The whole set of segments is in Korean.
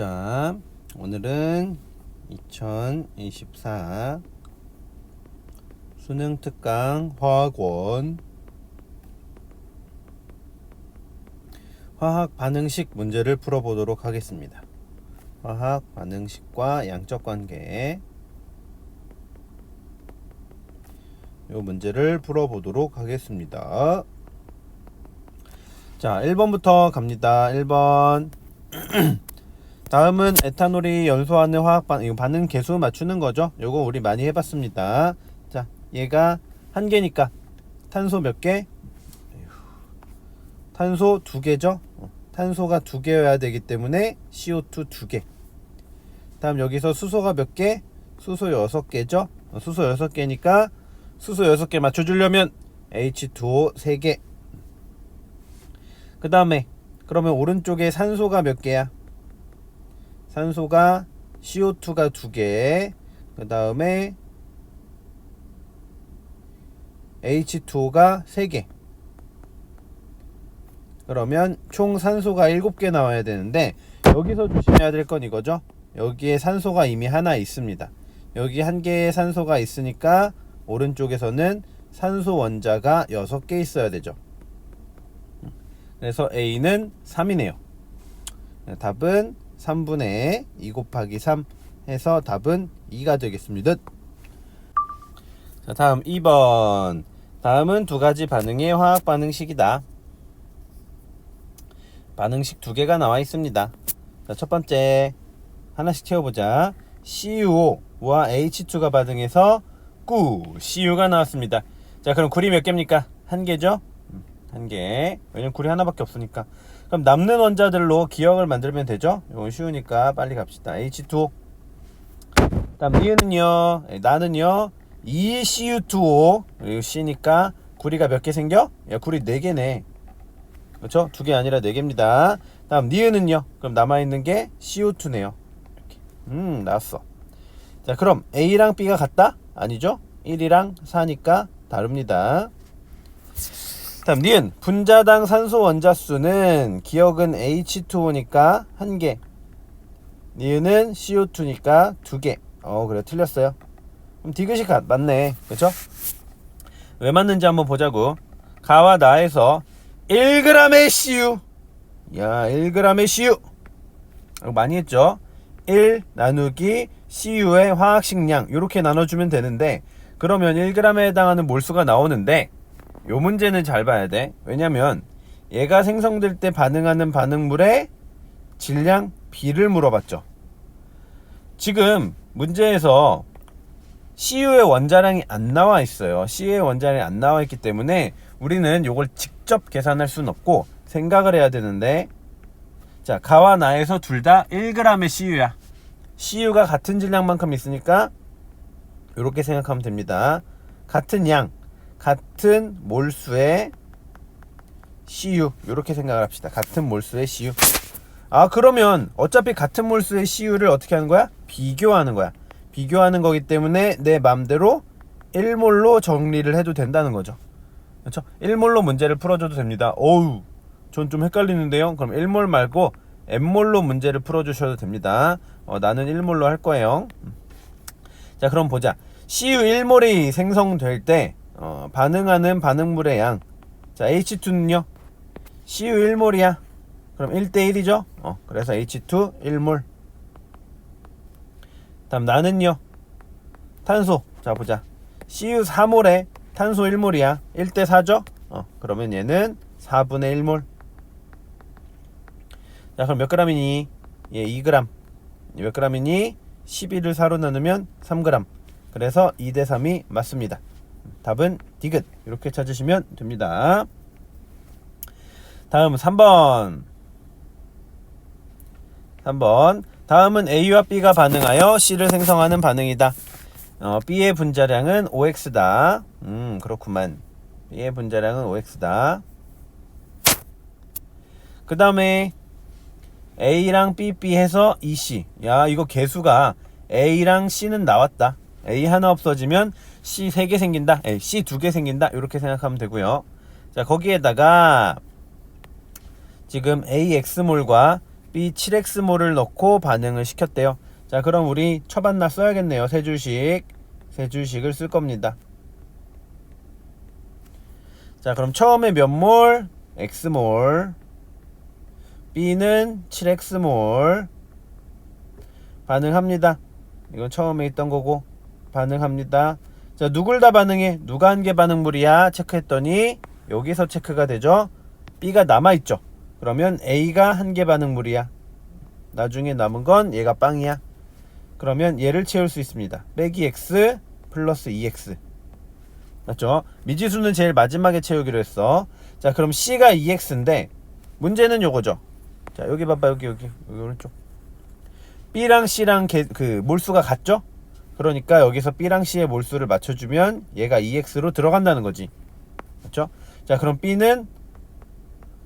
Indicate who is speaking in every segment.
Speaker 1: 자, 오늘은 2024 수능 특강 화학원 화학 반응식 문제를 풀어보도록 하겠습니다. 화학 반응식과 양적 관계 이 문제를 풀어보도록 하겠습니다. 자, 1번부터 갑니다. 1번 다음은 에탄올이 연소하는 화학 반응 개수 맞추는 거죠. 요거 우리 많이 해봤습니다. 자, 얘가 한 개니까 탄소 몇 개? 탄소 2개죠. 탄소가 2개여야 되기 때문에 CO2 2개. 다음 여기서 수소가 몇 개? 수소 6개죠. 수소 6개니까 수소 6개 맞춰주려면 H2O 3개. 그 다음에 그러면 오른쪽에 산소가 몇 개야? 산소가 CO2가 2개, 그 다음에 H2O가 3개. 그러면 총 산소가 7개 나와야 되는데 여기서 조심해야 될 건 이거죠. 여기에 산소가 이미 하나 있습니다. 여기 한 개의 산소가 있으니까 오른쪽에서는 산소 원자가 6개 있어야 되죠. 그래서 A는 3이네요. 답은 3분의 2 곱하기 3 해서 답은 2가 되겠습니다. 자, 다음 2번. 다음은 두 가지 반응의 화학 반응식이다. 반응식 2개가 나와 있습니다. 자, 첫 번째 하나씩 채워보자. CuO와 H2가 반응해서 Cu가 나왔습니다. 자, 그럼 굴이 몇 개입니까? 한 개죠? 한 개. 왜냐면 굴이 하나밖에 없으니까. 그럼 남는 원자들로 기억을 만들면 되죠? 이건 쉬우니까 빨리 갑시다. H2O. 다음 니은은요, 나는요 2Cu2O. 그리고 C니까 구리가 몇 개 생겨? 야, 구리 4개네. 그렇죠? 2개 아니라 4개입니다. 다음 니은은요, 그럼 남아있는 게 CO2네요. 이렇게. 나왔어. 자, 그럼 A랑 B가 같다? 아니죠? 1이랑 4니까 다릅니다. 다음 니은 분자당 산소 원자 수는 기억은 H2O니까 1개, 니은은 CO2니까 2개. 그래, 틀렸어요. 그럼 디귿이 맞네. 그쵸? 왜 맞는지 한번 보자고. 가와 나에서 1g의 CU. 야, 1g의 CU. 많이 했죠? 1 나누기 CU의 화학식량 이렇게 나눠주면 되는데, 그러면 1g에 해당하는 몰수가 나오는데 요 문제는 잘 봐야 돼. 왜냐면 얘가 생성될 때 반응하는 반응물의 질량 B를 물어봤죠. 지금 문제에서 CU의 원자량이 안 나와 있어요. CU의 원자량이 안 나와 있기 때문에 우리는 요걸 직접 계산할 수는 없고 생각을 해야 되는데, 자, 가와 나에서 둘 다 1g의 CU야. CU가 같은 질량만큼 있으니까 이렇게 생각하면 됩니다. 같은 양, 같은 몰수의 CU, 이렇게 생각을 합시다. 같은 몰수의 CU. 그러면 어차피 같은 몰수의 CU를 어떻게 하는 거야? 비교하는 거야. 비교하는 거기 때문에 내 맘대로 1몰로 정리를 해도 된다는 거죠. 그렇죠? 1몰로 문제를 풀어줘도 됩니다. 어우, 전 좀 헷갈리는데요. 그럼 1몰 말고 N몰로 문제를 풀어주셔도 됩니다. 나는 1몰로 할 거예요. 자, 그럼 보자. CU 1몰이 생성될 때 반응하는 반응물의 양. 자, H2는요, CU 1몰이야. 그럼 1대1이죠. 그래서 H2 1몰. 다음 나는요, 탄소. 자, 보자. CU 4몰에 탄소 1몰이야. 1대4죠. 그러면 얘는 4분의 1몰. 자, 그럼 몇 g이니? 얘 2g. 몇 g이니? 12를 4로 나누면 3g. 그래서 2대3이 맞습니다. 답은 디귿. 이렇게 찾으시면 됩니다. 다음 3번. 다음은 A와 B가 반응하여 C를 생성하는 반응이다. B의 분자량은 OX다. 그렇구만. B의 분자량은 OX다. 그 다음에 A랑 B 해서 EC. 야, 이거 개수가 A랑 C는 나왔다. A 하나 없어지면 C 3개 생긴다. C 2개 생긴다. 이렇게 생각하면 되고요. 자, 거기에다가 지금 AX몰과 B 7X몰을 넣고 반응을 시켰대요. 자, 그럼 우리 처반나 써야겠네요. 세 줄씩을 쓸 겁니다. 자, 그럼 처음에 몇 몰? X몰. B는 7X몰. 반응합니다. 이건 처음에 있던 거고 반응합니다. 자, 누굴 다 반응해? 누가 한 개 반응물이야? 체크했더니 여기서 체크가 되죠. B가 남아있죠. 그러면 A가 한 개 반응물이야. 나중에 남은 건 얘가 빵이야. 그러면 얘를 채울 수 있습니다. 빼기 X 플러스 2X. 맞죠? 미지수는 제일 마지막에 채우기로 했어. 자, 그럼 C가 2X인데 문제는 요거죠. 자, 여기 봐봐. 여기 오른쪽. B랑 C랑 그 몰수가 같죠? 그러니까 여기서 B랑 C의 몰수를 맞춰주면 얘가 2X로 들어간다는 거지. 그렇죠? 자, 그럼 B는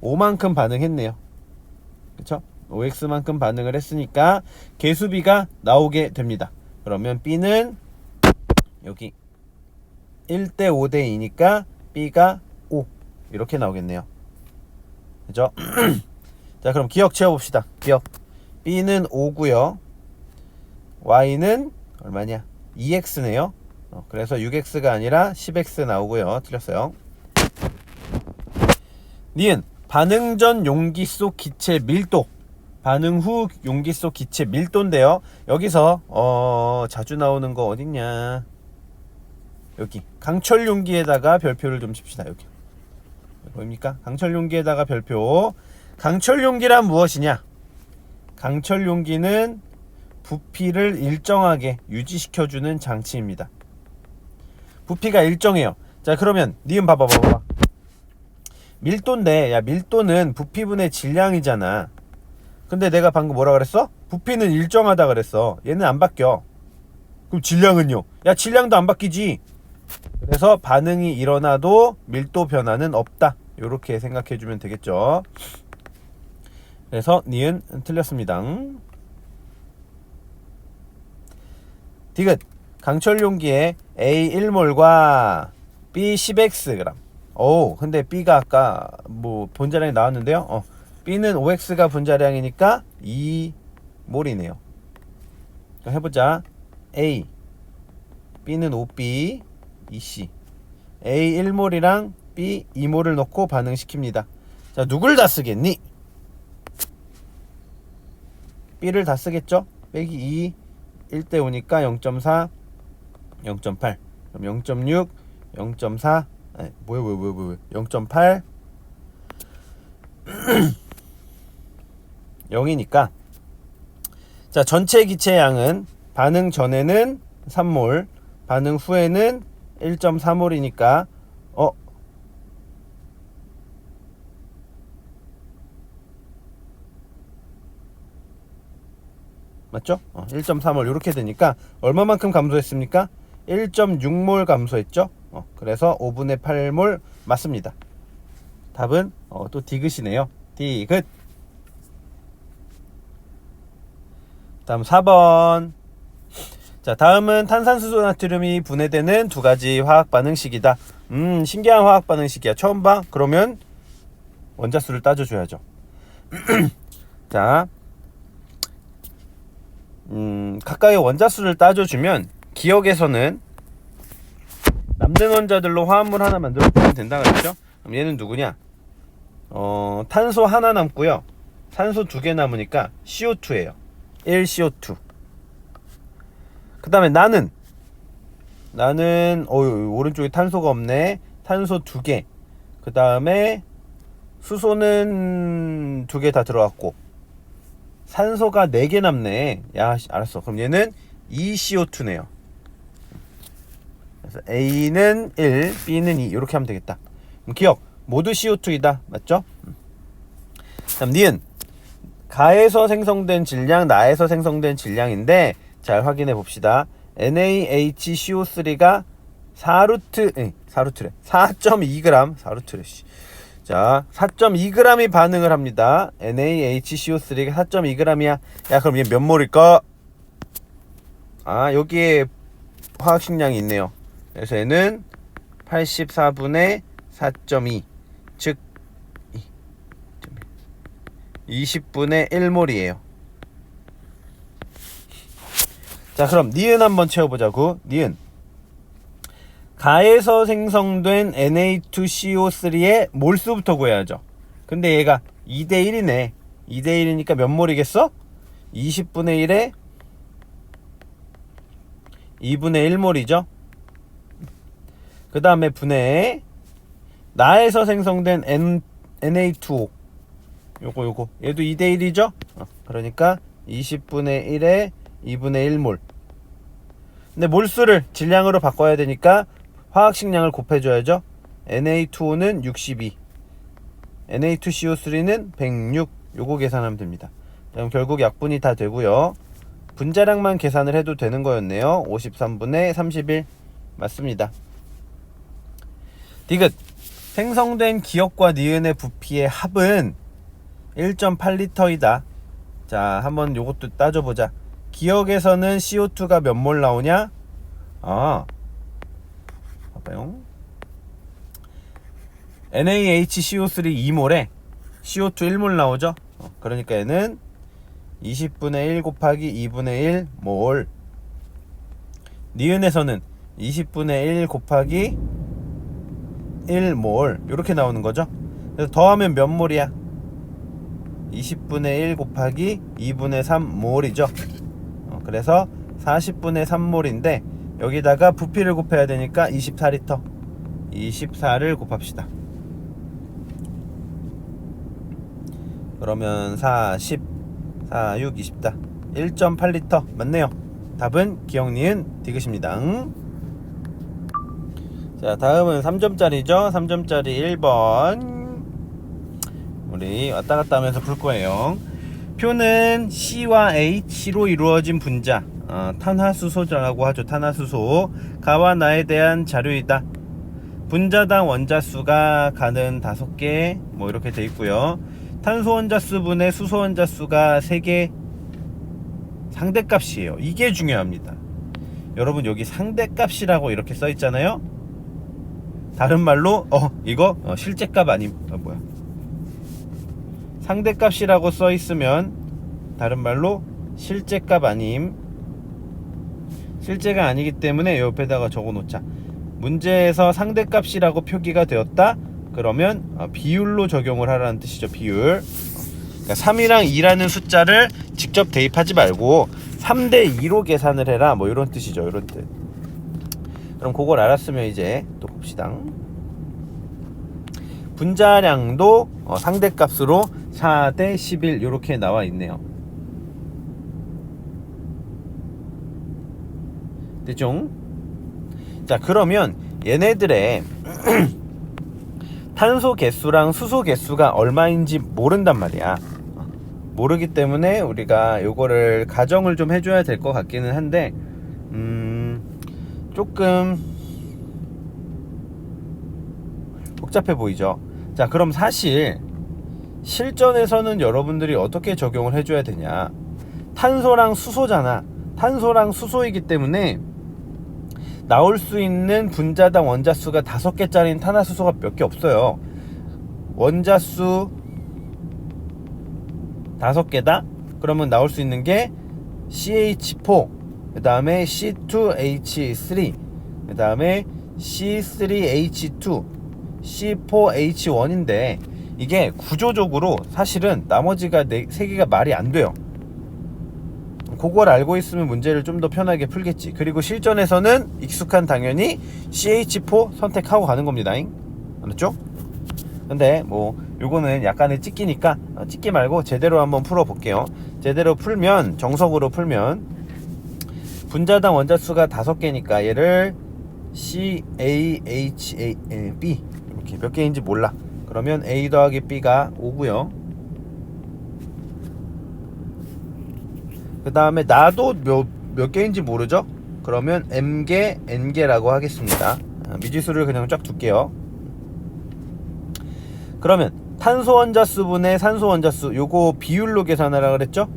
Speaker 1: 5만큼 반응했네요. 그렇죠? 5X만큼 반응을 했으니까 개수비가 나오게 됩니다. 그러면 B는 여기 1대 5대 2니까 B가 5 이렇게 나오겠네요. 그죠? 자, 그럼 기억 채워봅시다. 기억. B는 5고요. Y는 얼마냐? 2X네요. 그래서 6X가 아니라 10X 나오고요. 틀렸어요. 니은 반응 전 용기 속 기체 밀도, 반응 후 용기 속 기체 밀도인데요. 여기서 자주 나오는 거 어딨냐? 여기 강철 용기에다가 별표를 좀 칩시다. 여기 보입니까? 강철 용기에다가 별표. 강철 용기란 무엇이냐? 강철 용기는 부피를 일정하게 유지시켜주는 장치입니다. 부피가 일정해요. 자, 그러면 니은 봐봐. 밀도인데, 야, 밀도는 부피분의 질량이잖아. 근데 내가 방금 뭐라 그랬어? 부피는 일정하다 그랬어. 얘는 안 바뀌어. 그럼 질량은요? 야, 질량도 안 바뀌지. 그래서 반응이 일어나도 밀도 변화는 없다. 요렇게 생각해주면 되겠죠. 그래서 니은 틀렸습니다. 디귿 강철 용기에 A 1몰과 B 10X g. 근데 B가 아까 뭐 분자량이 나왔는데요. B는 5X가 분자량이니까 2몰이네요. 해보자. A B는 5B 2C A 1몰이랑 B 2몰을 넣고 반응시킵니다. 자, 누굴 다 쓰겠니? B를 다 쓰겠죠? 빼기 2 1대 5니까 0.4 0.8 그럼 0.6 0.4 뭐야 0.8 0이니까 자, 전체 기체 양은 반응 전에는 3몰 반응 후에는 1.4몰이니까 맞죠? 1.3몰 이렇게 되니까 얼마만큼 감소했습니까? 1.6몰 감소했죠? 그래서 5분의 8몰 맞습니다. 답은 또 디귿이네요. 디귿. 다음 4번. 자, 다음은 탄산수소 나트륨이 분해되는 두 가지 화학 반응식이다. 신기한 화학 반응식이야. 처음 봐? 그러면 원자수를 따져줘야죠. 자, 각각의 원자수를 따져주면 기억에서는 남는 원자들로 화합물 하나 만들어주면 된다 그랬죠? 그럼 얘는 누구냐? 탄소 하나 남고요. 산소 2개 남으니까 CO2예요. 1CO2. 그 다음에 나는 오른쪽에 탄소가 없네. 탄소 2개. 그 다음에 수소는 2개 다 들어갔고 산소가 4개 남네. 야, 알았어. 그럼 얘는 2CO2네요. 그래서 A는 1, B는 2 이렇게 하면 되겠다. 그럼 기억, 모두 CO2이다. 맞죠? 다음 니은 가에서 생성된 질량, 나에서 생성된 질량인데 잘 확인해 봅시다. NaHCO3가 4.2g, 4.2g, 자, 4.2g이 반응을 합니다. NaHCO3가 4.2g이야. 야, 그럼 얘 몇 몰일까? 여기에 화학식량이 있네요. 그래서 얘는 84분의 4.2, 즉 20분의 1몰이에요. 자, 그럼 니은 한번 채워보자고. 니은. 가에서 생성된 Na2CO3의 몰수부터 구해야죠. 근데 얘가 2대1이네. 2대1이니까 몇 몰이겠어? 20분의 1에 2분의 1몰이죠. 그 다음에 분해 나에서 생성된 Na2O 요거 얘도 2대1이죠. 그러니까 20분의 1에 2분의 1몰. 근데 몰수를 질량으로 바꿔야 되니까 화학식량을 곱해줘야죠. Na2O는 62, Na2CO3는 106. 요거 계산하면 됩니다. 그럼 결국 약분이 다 되고요. 분자량만 계산을 해도 되는 거였네요. 53분의 31 맞습니다. 디귿. 생성된 기역과 니은의 부피의 합은 1.8리터이다. 자, 한번 요것도 따져보자. 기역에서는 CO2가 몇 몰 나오냐? 봐봐요. NaHCO3 2몰에 CO2 1몰 나오죠? 그러니까 얘는 20분의 1 곱하기 2분의 1몰. 니은에서는 20분의 1 곱하기 1몰 이렇게 나오는 거죠. 그래서 더하면 몇 몰이야? 20분의 1 곱하기 2분의 3몰이죠. 그래서 40분의 3몰인데 여기다가 부피를 곱해야 되니까 24리터. 24를 곱합시다. 그러면 40, 4, 6, 20다. 1.8리터 맞네요. 답은 기역, 니은, 디귿입니다. 자, 다음은 3점짜리죠. 3점짜리 1번. 우리 왔다 갔다 하면서 풀 거예요. 표는 C와 H로 이루어진 분자, 탄화수소라고 하죠. 탄화수소. 가와 나에 대한 자료이다. 분자당 원자수가 가는 5개 뭐 이렇게 돼 있고요. 탄소 원자수분의 수소 원자수가 3개. 상대값이에요. 이게 중요합니다. 여러분 여기 상대값이라고 이렇게 써 있잖아요. 다른 말로 이거 실제값 아님. 뭐야? 상대값이라고 써 있으면 다른 말로 실제값 아님. 실제가 아니기 때문에 옆에다가 적어 놓자. 문제에서 상대값이라고 표기가 되었다. 그러면 비율로 적용을 하라는 뜻이죠. 비율. 그러니까 3이랑 2라는 숫자를 직접 대입하지 말고 3대2로 계산을 해라. 뭐 이런 뜻이죠. 이런 뜻. 그럼 그걸 알았으면 이제 또 봅시다. 분자량도 상대값으로 4대 11 이렇게 나와 있네요. 됐죠? 자, 그러면 얘네들의 탄소 개수랑 수소 개수가 얼마인지 모른단 말이야. 모르기 때문에 우리가 요거를 가정을 좀 해줘야 될 것 같기는 한데 조금 복잡해 보이죠. 자, 그럼 사실 실전에서는 여러분들이 어떻게 적용을 해줘야 되냐. 탄소랑 수소잖아. 탄소랑 수소이기 때문에 나올 수 있는 분자당 원자수가 5개짜리인 탄화수소가 몇 개 없어요. 원자수 5개다? 그러면 나올 수 있는 게 CH4, 그 다음에 C2H3, 그 다음에 C3H2, C4H1인데 이게 구조적으로 사실은 나머지가 3개가 말이 안 돼요. 그걸 알고 있으면 문제를 좀 더 편하게 풀겠지. 그리고 실전에서는 익숙한 당연히 CH4 선택하고 가는 겁니다. 알았죠? 근데 뭐 요거는 약간의 찍기니까 찍기 말고 제대로 한번 풀어 볼게요. 제대로 풀면, 정석으로 풀면 분자당 원자수가 5개니까 얘를 CAHB 이렇게 몇 개인지 몰라. 그러면 A 더하기 B가 5고요. 그 다음에 나도 몇 개인지 모르죠? 그러면 M개, N개라고 하겠습니다. 미지수를 그냥 쫙 둘게요. 그러면 탄소 원자수분의 산소 원자수 요거 비율로 계산하라 그랬죠?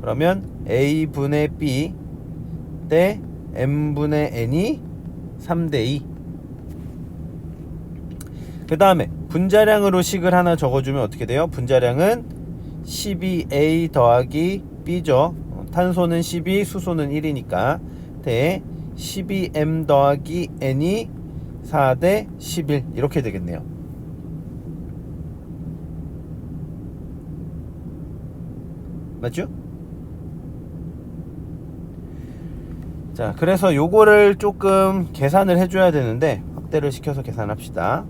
Speaker 1: 그러면 A분의 B 대 M분의 N이 3대2. 그 다음에 분자량으로 식을 하나 적어주면 어떻게 돼요? 분자량은 12A 더하기 B죠. 탄소는 12, 수소는 1이니까 대 12M 더하기 N이 4 대 11 이렇게 되겠네요. 맞죠? 자, 그래서 요거를 조금 계산을 해줘야 되는데 확대를 시켜서 계산합시다.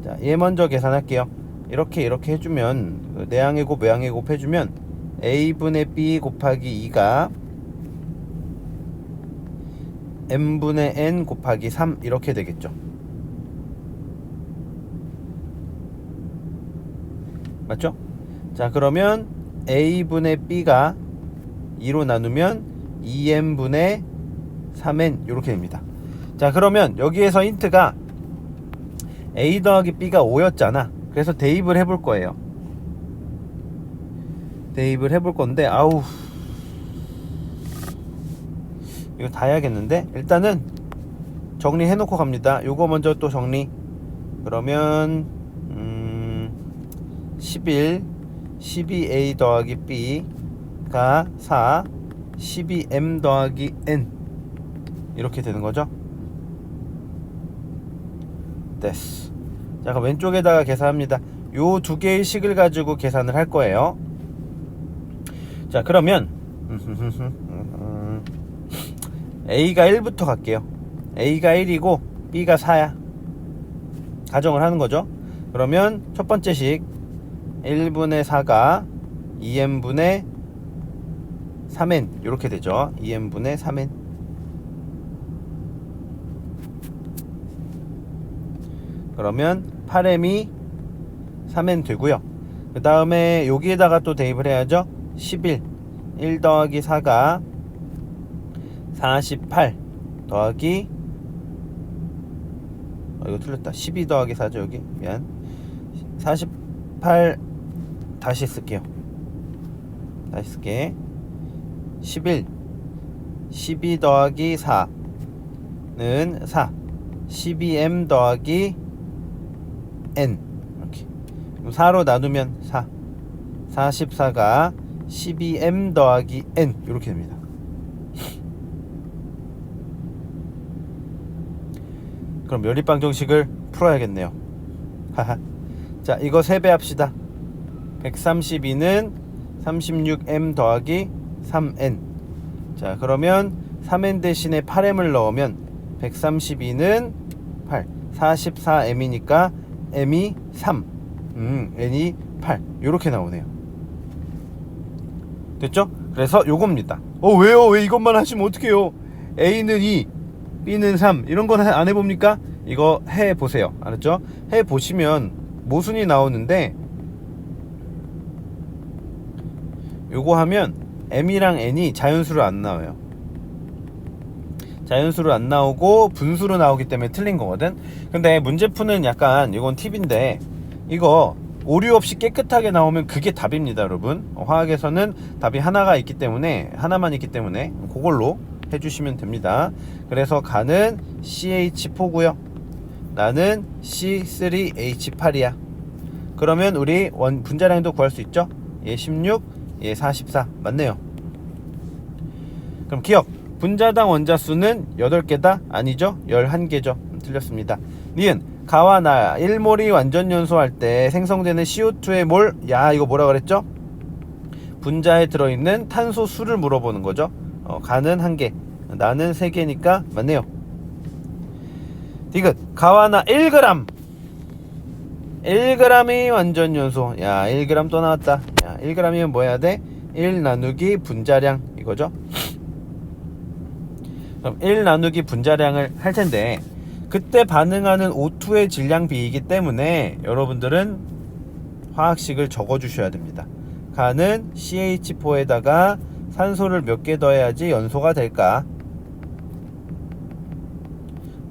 Speaker 1: 자, 얘 먼저 계산할게요. 이렇게 해주면 내항의 곱 외항의 곱 해주면 A분의 B 곱하기 2가 M분의 N 곱하기 3 이렇게 되겠죠. 맞죠? 자, 그러면 A분의 B가 2로 나누면 2N분의 3N 이렇게 됩니다. 자, 그러면 여기에서 힌트가 A 더하기 B가 5였잖아. 그래서 대입을 해볼 거예요. 대입을 해볼 건데 아우 이거 다 해야겠는데 일단은 정리해 놓고 갑니다. 요거 먼저 또 정리. 그러면 11 12A 더하기 B가 4 12M 더하기 N 이렇게 되는 거죠. 됐어. 자, 그럼 왼쪽에다가 계산합니다. 요 두 개의 식을 가지고 계산을 할 거예요. 자, 그러면 A가 1부터 갈게요. A가 1이고 B가 4야. 가정을 하는 거죠. 그러면 첫 번째 식 1분의 4가 2n분의 3n 이렇게 되죠. 2n분의 3n. 그러면 8m이 3n 되고요. 그 다음에 여기에다가 또 대입을 해야죠. 11 1 더하기 4가 48 더하기 이거 틀렸다. 12 더하기 4죠 여기. 미안. 48 다시 쓸게요. 다시 쓸게. 11 12 더하기 4는 4 12m 더하기 n 이렇게. 그럼 4로 나누면 4 44가 12m 더하기 n 이렇게 됩니다. 그럼 연립 방정식을 풀어야겠네요. 하하. 자, 이거 3배 합시다. 132는 36m 더하기 3n. 자, 그러면 3n 대신에 8m을 넣으면 132는 8 44m이니까 m이 3 n이 8 요렇게 나오네요. 됐죠? 그래서 요겁니다. 왜요? 왜 이것만 하시면 어떡해요? A는 2 B는 3 이런 건 안 해봅니까? 이거 해보세요. 알았죠? 해보시면 모순이 나오는데 요거 하면 M이랑 N이 자연수로 안 나와요. 자연수로 안 나오고 분수로 나오기 때문에 틀린 거거든. 근데 문제 푸는 약간 이건 팁인데 이거 오류 없이 깨끗하게 나오면 그게 답입니다, 여러분. 화학에서는 답이 하나만 있기 때문에 그걸로 해주시면 됩니다. 그래서 가는 CH4고요. 나는 C3H8이야. 그러면 우리 분자량도 구할 수 있죠? 얘 16, 얘 44 맞네요. 그럼 기억 분자당 원자수는 8개다? 아니죠? 11개죠. 틀렸습니다. 니은 가와 나 1몰이 완전 연소할 때 생성되는 CO2의 몰. 야, 이거 뭐라 그랬죠? 분자에 들어있는 탄소 수를 물어보는 거죠. 가는 1개, 나는 3개니까 맞네요. 디귿 가와 나 1g 1g이 완전 연소. 야, 1g 또 나왔다. 야, 1g이면 뭐 해야 돼? 1 나누기 분자량 이거죠. 그럼 1 나누기 분자량을 할 텐데 그때 반응하는 O2의 질량 비이기 때문에 여러분들은 화학식을 적어 주셔야 됩니다. 가는 CH4에다가 산소를 몇 개 더해야지 연소가 될까?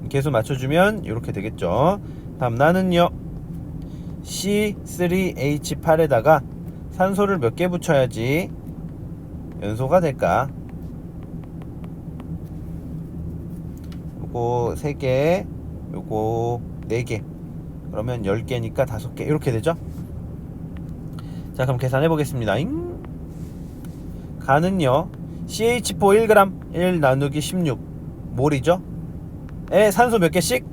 Speaker 1: 개수 맞춰주면 이렇게 되겠죠. 다음 나는요 C3H8에다가 산소를 몇 개 붙여야지 연소가 될까? 요거 3개, 요거 4개. 그러면 10개니까 5개 이렇게 되죠. 자, 그럼 계산해 보겠습니다. 가는요, CH4 1g 1 나누기 16 몰이죠. 에 산소 몇 개씩?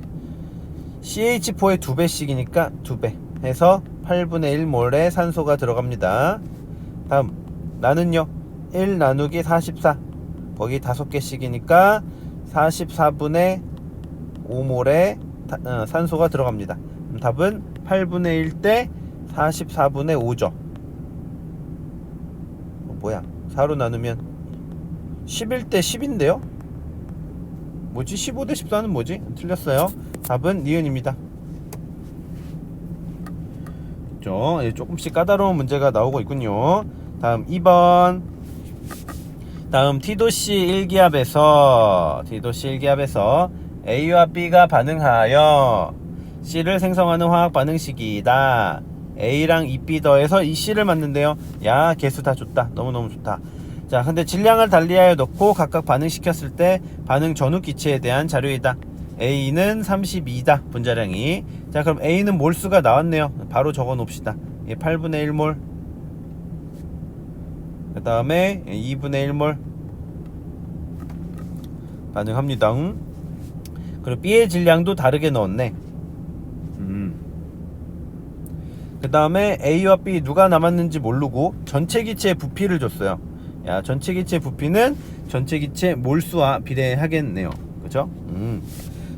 Speaker 1: CH4의 2배씩이니까 2배 해서 8분의 1몰의 산소가 들어갑니다. 다음 나는요, 1 나누기 44 거기 5개씩이니까 44분의 5몰의 산소가 들어갑니다. 그럼 답은 8분의 1 대 44분의 5죠. 뭐야, 4로 나누면 11대 10인데요? 뭐지? 15대 14는 뭐지? 틀렸어요. 답은 니은입니다. 그렇죠? 조금씩 까다로운 문제가 나오고 있군요. 다음 2번. 다음 T도씨 1기압에서 A와 B가 반응하여 C를 생성하는 화학 반응식이다. A랑 2B 더해서 이 C를 만든대요. 야, 개수 다 좋다. 너무너무 좋다. 자, 근데 질량을 달리하여 넣고 각각 반응시켰을 때 반응 전후 기체에 대한 자료이다. A는 32다, 분자량이. 자, 그럼 A는 몰수가 나왔네요. 바로 적어 놓읍시다. 8분의 1몰. 그 다음에 2분의 1몰 반응합니다. 그리고 B의 질량도 다르게 넣었네. 그 다음에 A와 B 누가 남았는지 모르고 전체 기체의 부피를 줬어요. 야, 전체 기체 부피는 전체 기체 몰수와 비례하겠네요. 그죠?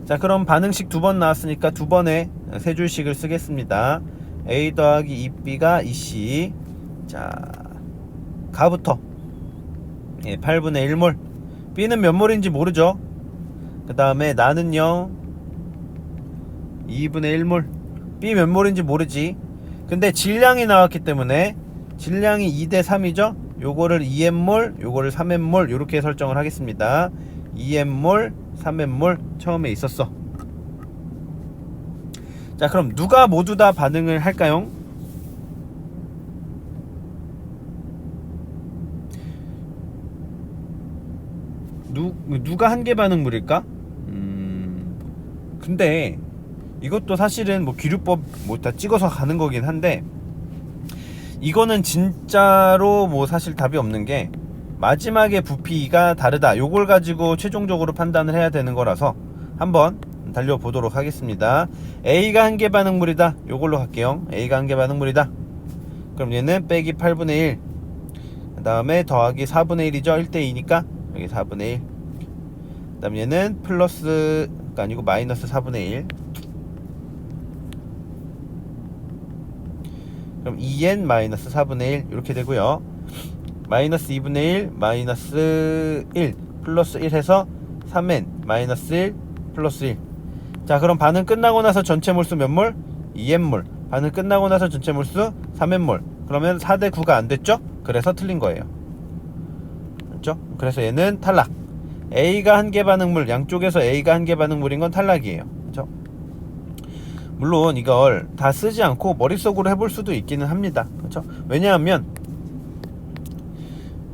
Speaker 1: 자, 그럼 반응식 2번 나왔으니까 2번에 3줄씩을 쓰겠습니다. A 더하기 2B가 2C. 자, 가부터 8분의 1몰. B는 몇 몰인지 모르죠. 그 다음에 나는요 2분의 1몰. B 몇 몰인지 모르지. 근데 질량이 나왔기 때문에 질량이 2대 3이죠. 요거를 2N몰, 요거를 3N몰 요렇게 설정을 하겠습니다. 2N몰, 3N몰 처음에 있었어. 자, 그럼 누가 모두 다 반응을 할까요? 누가 한계 반응물일까? 근데 이것도 사실은 뭐 기류법 뭐 다 찍어서 가는 거긴 한데, 이거는 진짜로 뭐 사실 답이 없는 게 마지막에 부피가 다르다, 요걸 가지고 최종적으로 판단을 해야 되는 거라서 한번 달려보도록 하겠습니다. A가 한계 반응물이다, 요걸로 갈게요. A가 한계 반응물이다. 그럼 얘는 빼기 8분의 1, 그 다음에 더하기 4분의 1이죠 1대2니까 여기 4분의 1, 그 다음 얘는 플러스가 아니고 마이너스 4분의 1. 그럼 2n 마이너스 4분의 1 이렇게 되고요. 마이너스 2분의 1 마이너스 1 플러스 1 해서 3n 마이너스 1 플러스 1. 자, 그럼 반응 끝나고 나서 전체 몰수 몇 몰? 2n몰. 반응 끝나고 나서 전체 몰수 3n몰. 그러면 4대 9가 안 됐죠? 그래서 틀린 거예요. 그렇죠? 그래서 얘는 탈락. A가 한계 반응물, 양쪽에서 A가 한계 반응물인 건 탈락이에요. 그렇죠? 물론 이걸 다 쓰지 않고 머릿속으로 해볼 수도 있기는 합니다. 그렇죠? 왜냐하면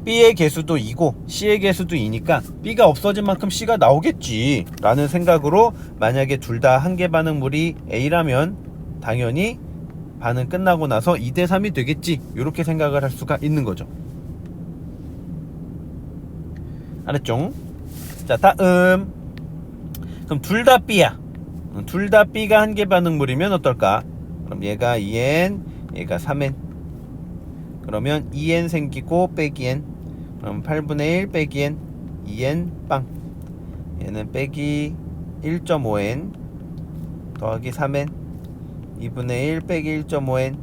Speaker 1: B의 개수도 2고 C의 개수도 2니까 B가 없어진 만큼 C가 나오겠지 라는 생각으로, 만약에 둘 다 한계 반응물이 A라면 당연히 반응 끝나고 나서 2대 3이 되겠지, 이렇게 생각을 할 수가 있는 거죠. 알았죠? 자, 다음. 그럼 둘 다 B야. 둘 다 B가 한계 반응물이면 어떨까? 그럼 얘가 2n, 얘가 3n. 그러면 2n 생기고 빼기 n. 그럼 8분의 1 빼기 n, 2n 빵. 얘는 빼기 1.5n 더하기 3n, 2분의 1 빼기 1.5n,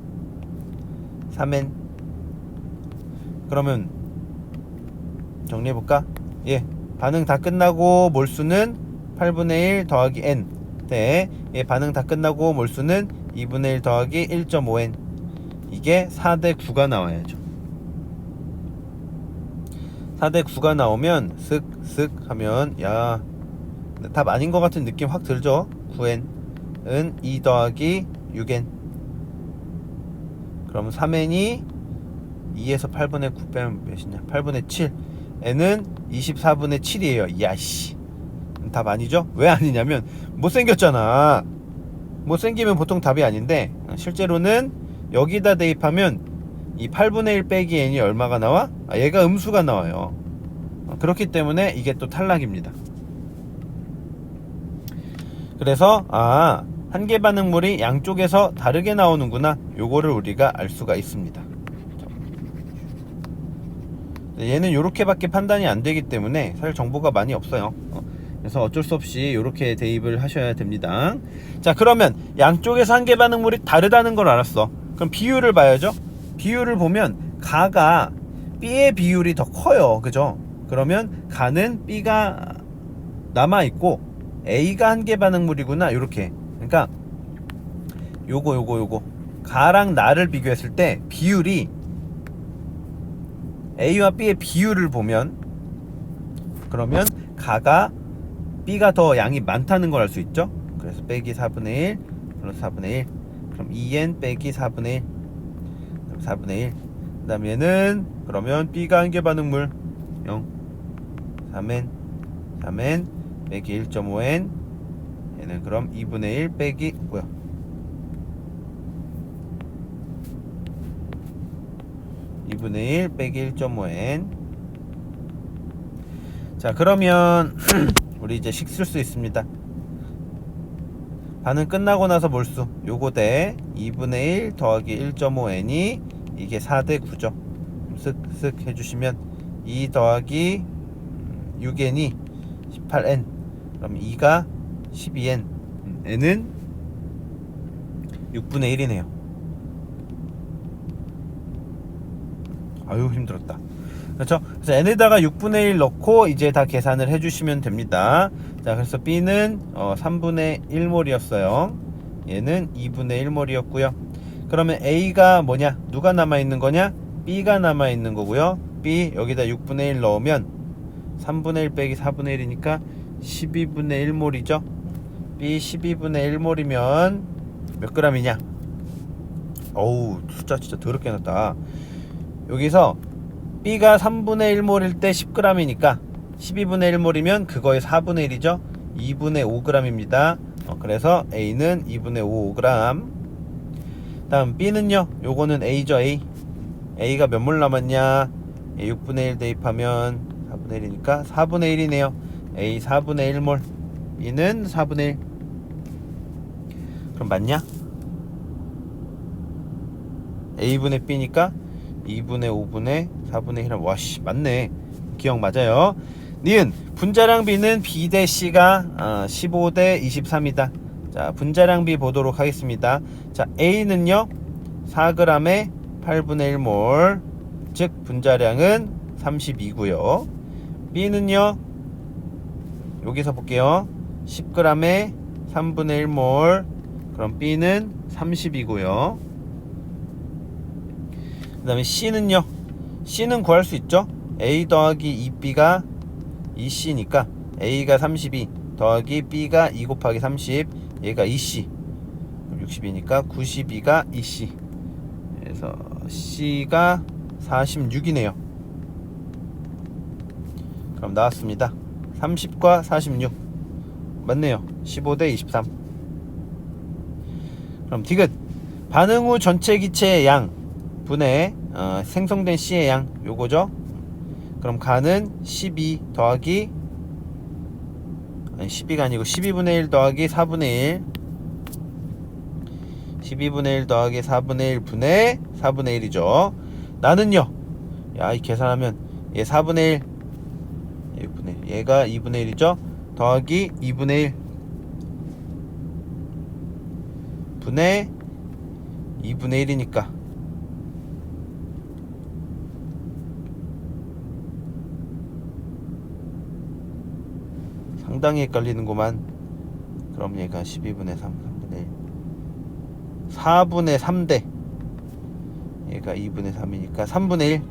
Speaker 1: 3n. 그러면 정리해볼까? 예, 반응 다 끝나고 몰수는 8분의 1 더하기 n 대, 예, 반응 다 끝나고 몰수는 2분의 1 더하기 1.5n. 이게 4대 9가 나와야죠. 4대 9가 나오면 쓱쓱 하면, 야, 답 아닌 것 같은 느낌 확 들죠? 9n은 2 더하기 6n. 그럼 3n이 2에서 8분의 9 빼면 몇이냐? 8분의 7. n은 24분의 7이에요. 야씨, 답 아니죠? 왜 아니냐면 못생겼잖아. 못생기면 보통 답이 아닌데, 실제로는 여기다 대입하면 이 8분의 1 빼기 n이 얼마가 나와? 얘가 음수가 나와요. 그렇기 때문에 이게 또 탈락입니다. 그래서 한계 반응물이 양쪽에서 다르게 나오는구나, 요거를 우리가 알 수가 있습니다. 얘는 요렇게밖에 판단이 안 되기 때문에 사실 정보가 많이 없어요. 그래서 어쩔 수 없이 요렇게 대입을 하셔야 됩니다. 자, 그러면 양쪽에서 한계 반응물이 다르다는 걸 알았어. 그럼 비율을 봐야죠. 비율을 보면 가가 B의 비율이 더 커요, 그죠? 그러면 가는 B가 남아있고 A가 한계 반응물이구나, 요렇게. 그러니까 요거 가랑 나를 비교했을 때 비율이, A와 B의 비율을 보면, 그러면 가가 B가 더 양이 많다는 걸 알 수 있죠. 그래서 빼기 4분의 1 플러스 4분의 1, 그럼 2n 빼기 4분의 1, 그럼 4분의 1. 그 다음에 얘는 그러면 B가 한계 반응물 0, 3n 빼기 1.5n, 얘는 그럼 2분의 1 빼기 2분의 1 빼기 1.5n. 자, 그러면 우리 이제 식 쓸 수 있습니다. 반응 끝나고 나서 몰수 요거 대 2분의 1 더하기 1.5n이 이게 4대 9죠. 쓱쓱 해주시면 2 더하기 6n이 18n, 그럼 2가 12n, n은 6분의 1이네요. 아유, 힘들었다. 그렇죠? 그래서 n에다가 6분의 1 넣고 이제 다 계산을 해주시면 됩니다. 자, 그래서 B는 3분의 1몰이었어요. 얘는 2분의 1몰이었고요. 그러면 A가 뭐냐? 누가 남아있는 거냐? B가 남아있는 거고요. B 여기다 6분의 1 넣으면 3분의 1 빼기 4분의 1이니까 12분의 1몰이죠. B 12분의 1몰이면 몇 g이냐? 어우, 숫자 진짜 더럽게 해놨다. 여기서 B가 3분의 1몰일 때 10g이니까 12분의 1몰이면 그거의 4분의 1이죠. 2분의 5g입니다. 그래서 A는 2분의 5g. 다음 B는요, 요거는 A죠. A가 몇 몰 남았냐? 6분의 1 대입하면 4분의 1이니까 4분의 1이네요. A 4분의 1몰, B는 4분의 1. 그럼 맞냐? A분의 B니까 2분의 5분의 4분의 1. 와씨, 맞네. 기억 맞아요. 니은 분자량 B는 B 대 C가 15 대 23이다. 자, 분자량 B 보도록 하겠습니다. 자, A는요 4g에 8분의 1몰, 즉 분자량은 32고요. B는요, 여기서 볼게요. 10g에 3분의 1몰, 그럼 B는 30이고요. 그 다음에 C는요, C는 구할 수 있죠. A 더하기 2B가 2C니까 A가 32 더하기 B가 2 곱하기 30, 얘가 2C, 60이니까 92가 2C. 그래서 C가 46이네요. 그럼 나왔습니다. 30과 46 맞네요. 15 대 23. 그럼 디귿 반응 후 전체 기체의 양 분의 생성된 C의 양, 요거죠. 그럼 가는 12 더하기, 아니 12가 아니고 12분의 1 더하기 4분의 1, 12분의 1 더하기 4분의 1 분의 4분의 1이죠. 나는요, 야, 이 계산하면 얘 4분의 1, 얘 6분의 1, 얘가 2분의 1이죠. 더하기 2분의 1 분의 2분의 1이니까 상당히 헷갈리는구만. 그럼 얘가 12분의 3, 3분의 1, 4분의 3대 얘가 2분의 3이니까 3분의 1.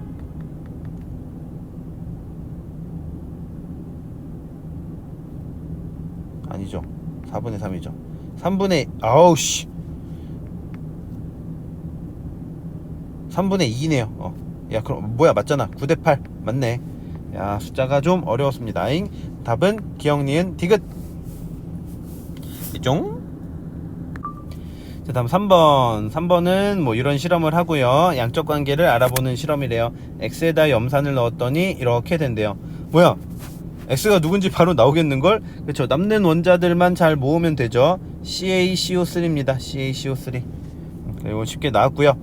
Speaker 1: 아니죠, 4분의 3이죠. 3분의, 아우씨, 3분의 2네요. 야, 그럼 뭐야, 맞잖아. 9대 8 맞네. 야, 숫자가 좀 어려웠습니다. 답은 기억, 니은, 디귿. 이종. 자, 다음 3번은 뭐 이런 실험을 하고요. 양적 관계를 알아보는 실험이래요. x에다 염산을 넣었더니 이렇게 된대요. 뭐야? x가 누군지 바로 나오겠는걸? 그렇죠. 남는 원자들만 잘 모으면 되죠. CaCO3입니다. CaCO3. 이건 쉽게 나왔고요.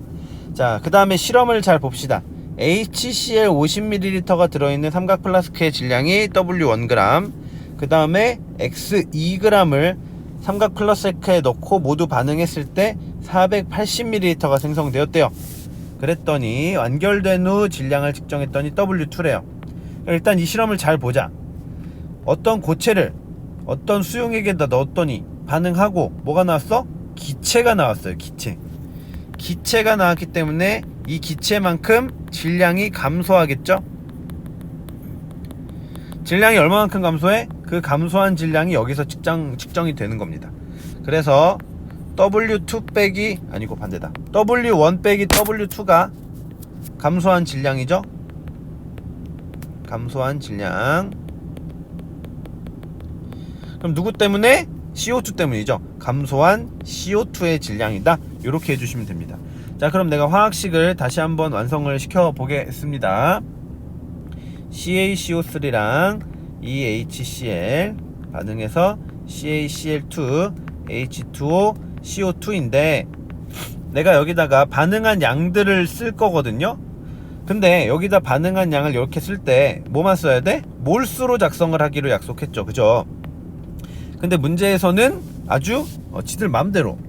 Speaker 1: 자, 그 다음에 실험을 잘 봅시다. HCl 50ml가 들어있는 삼각 플라스크의 질량이 W1g, 그 다음에 X 2g을 삼각 플라스크에 넣고 모두 반응했을 때 480ml가 생성되었대요. 그랬더니 완결된 후 질량을 측정했더니 W2래요. 일단 이 실험을 잘 보자. 어떤 고체를 어떤 수용액에다 넣었더니 반응하고 뭐가 나왔어? 기체가 나왔어요. 기체가 나왔기 때문에 이 기체만큼 질량이 감소하겠죠? 질량이 얼마만큼 감소해? 그 감소한 질량이 여기서 측정이 되는 겁니다. 그래서 W2 빼기 아니고 반대다. W1 빼기 W2가 감소한 질량이죠? 감소한 질량. 그럼 누구 때문에? CO2 때문이죠. 감소한 CO2의 질량이다. 이렇게 해주시면 됩니다. 자, 그럼 내가 화학식을 다시 한번 완성을 시켜 보겠습니다. CaCO3랑 HCl 반응해서 CaCl2 H2O CO2인데 내가 여기다가 반응한 양들을 쓸 거거든요. 근데 여기다 반응한 양을 이렇게 쓸 때 뭐만 써야 돼? 몰수로 작성을 하기로 약속했죠. 그죠? 근데 문제에서는 아주 지들 맘대로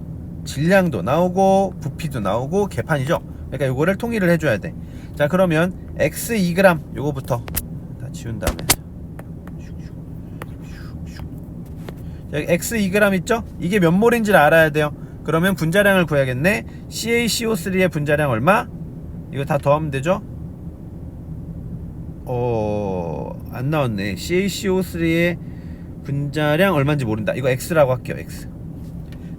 Speaker 1: 질량도 나오고 부피도 나오고 개판이죠. 그러니까 요거를 통일을 해줘야 돼. 자, 그러면 x 2g 요거부터 다 지운 다음에 x 2g 있죠? 이게 몇 몰인지를 알아야 돼요. 그러면 분자량을 구해야겠네. CaCO3의 분자량 얼마? 이거 다 더하면 되죠? 안 나왔네. CaCO3의 분자량 얼마인지 모른다. 이거 x라고 할게요. x.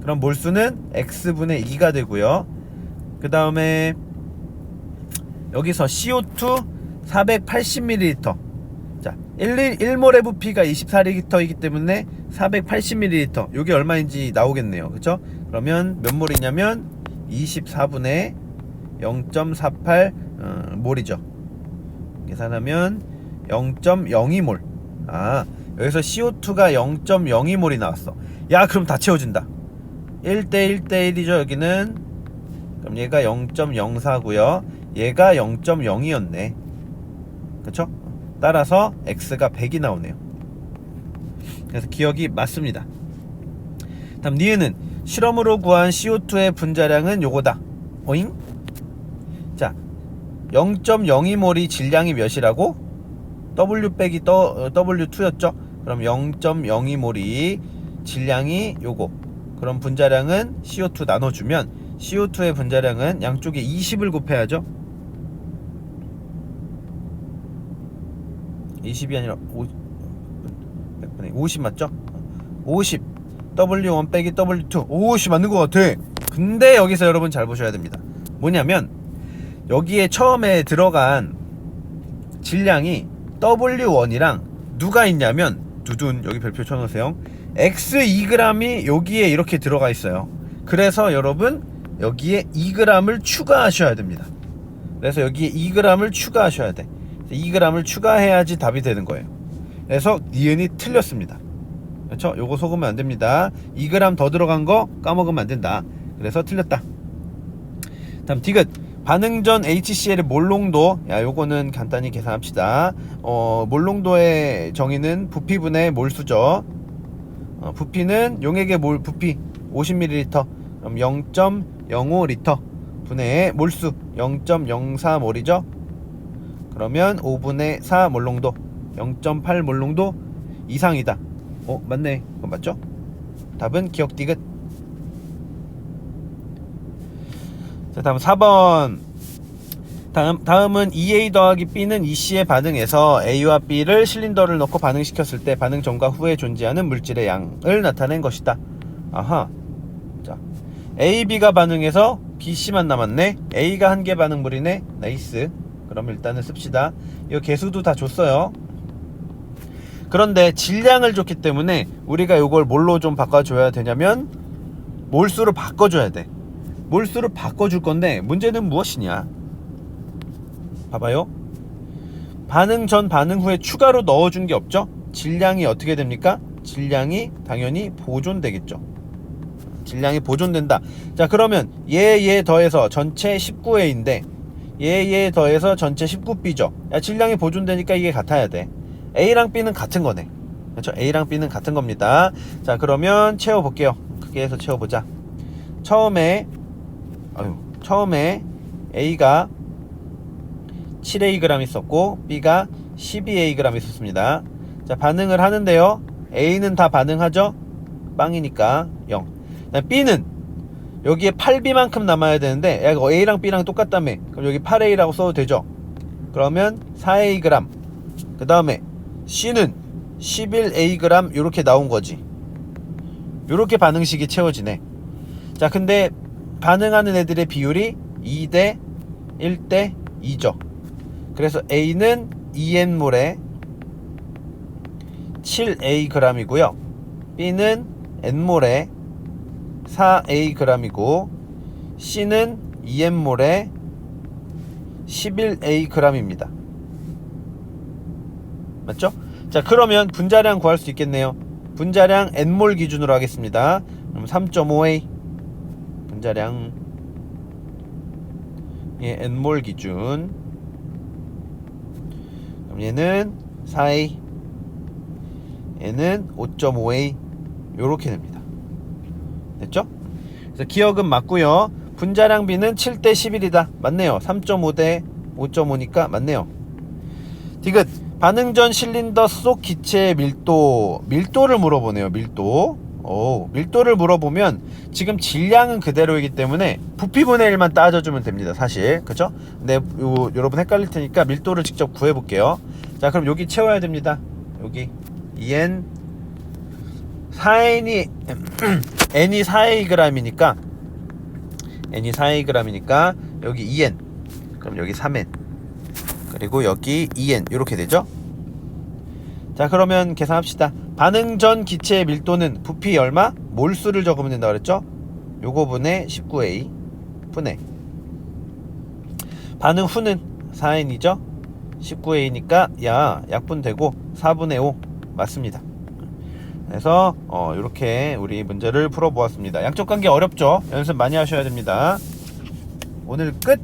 Speaker 1: 그럼 몰수는 x분의 2가 되고요. 그 다음에 여기서 CO2 480ml. 자, 1몰의 부피가 24리터이기 때문에 480ml. 요게 얼마인지 나오겠네요. 그쵸? 그러면 몇 몰이냐면 24분의 0.48 몰이죠. 계산하면 0.02몰. 여기서 CO2가 0.02몰이 나왔어. 야, 그럼 다 채워진다. 1대 1대1이죠 여기는. 그럼 얘가 0.04고요 얘가 0.02였네 그쵸? 따라서 x가 100이 나오네요. 그래서 기억이 맞습니다. 다음 니은은 실험으로 구한 CO2의 분자량은 요거다. 오잉? 자, 0.02몰이 질량이 몇이라고? W 빼기 W2였죠? 그럼 0.02몰이 질량이 요거. 그럼 분자량은 CO2 나눠주면 CO2의 분자량은 양쪽에 20을 곱해야죠. 20이 아니라 50 맞죠? 50 W1 빼기 W2 50 맞는 것 같아. 근데 여기서 여러분 잘 보셔야 됩니다. 뭐냐면 여기에 처음에 들어간 질량이 W1이랑 누가 있냐면 두둔 여기 별표 쳐놓으세요. X 2g이 여기에 이렇게 들어가 있어요. 그래서 여러분 여기에 2g을 추가하셔야 됩니다. 그래서 여기에 2g을 추가하셔야 돼. 2g을 추가해야지 답이 되는 거예요. 그래서 니은이 틀렸습니다. 그렇죠? 요거 속으면 안 됩니다. 2g 더 들어간 거 까먹으면 안 된다. 그래서 틀렸다. 다음 디귿. 반응 전 HCl의 몰농도. 야, 요거는 간단히 계산합시다. 몰농도의 정의는 부피분의 몰수죠. 부피는 용액의 몰 부피 50ml. 그럼 0.05L 분의 몰수 0.04몰이죠. 그러면 5분의 4 몰농도 0.8 몰농도 이상이다. 맞네. 그건 맞죠? 답은 기억 디귿. 자, 다음 4번. 다음은 EA 더하기 B는 EC에 반응해서 A와 B를 실린더를 넣고 반응시켰을 때 반응 전과 후에 존재하는 물질의 양을 나타낸 것이다. 아하. 자, A, B가 반응해서 B, C만 남았네. A가 한 개 반응물이네. 나이스. 그럼 일단은 씁시다. 이거 개수도 다 줬어요. 그런데 질량을 줬기 때문에 우리가 이걸 뭘로 좀 바꿔줘야 되냐면 몰수로 바꿔줘야 돼. 몰수를 바꿔줄 건데 문제는 무엇이냐? 봐봐요. 반응 전 반응 후에 추가로 넣어준 게 없죠? 질량이 어떻게 됩니까? 질량이 당연히 보존되겠죠. 질량이 보존된다. 자, 그러면 얘 더해서 전체 19A인데 얘 더해서 전체 19B죠. 야, 질량이 보존되니까 이게 같아야 돼. A랑 B는 같은 거네. 그렇죠? A랑 B는 같은 겁니다. 자, 그러면 채워볼게요. 크게 해서 채워보자. 처음에 A가 7Ag 있었고 B가 12Ag 있었습니다. 자, 반응을 하는데요. A는 다 반응하죠? 빵이니까 0. B는 여기에 8B만큼 남아야 되는데, 야, 이거 A랑 B랑 똑같다며. 그럼 여기 8A라고 써도 되죠? 그러면 4Ag. 그 다음에 C는 11Ag 이렇게 나온 거지. 요렇게 반응식이 채워지네. 자, 근데 반응하는 애들의 비율이 2대 1대 2죠. 그래서 A는 2N몰에 7Ag이고요. B는 N몰에 4Ag이고 C는 2N몰에 11Ag입니다. 맞죠? 자, 그러면 분자량 구할 수 있겠네요. 분자량 N몰 기준으로 하겠습니다. 그럼 3.5A 분자량 N몰 기준. 그럼 얘는 4A, 얘는 5.5A 요렇게 됩니다. 됐죠? 그래서 기억은 맞고요. 분자량 B는 7대 11이다. 맞네요. 3.5대 5.5니까 맞네요. 디귿. 반응 전 실린더 속 기체의 밀도를 물어보네요. 밀도를 물어보면 지금 질량은 그대로이기 때문에 부피분의 1만 따져주면 됩니다. 사실. 그쵸? 근데 여러분 헷갈릴 테니까 밀도를 직접 구해볼게요. 자, 그럼 여기 채워야 됩니다. 여기 2N 4N이 N이 4Ag이니까 여기 2N, 그럼 여기 3N, 그리고 여기 2N 이렇게 되죠. 자, 그러면 계산합시다. 반응 전 기체의 밀도는 부피 얼마? 몰수를 적으면 된다 그랬죠? 요거 분의 19A 분의 반응 후는 4N이죠? 19A니까 약분되고 4분의 5 맞습니다. 그래서 이렇게 우리 문제를 풀어보았습니다. 양적관계 어렵죠? 연습 많이 하셔야 됩니다. 오늘 끝!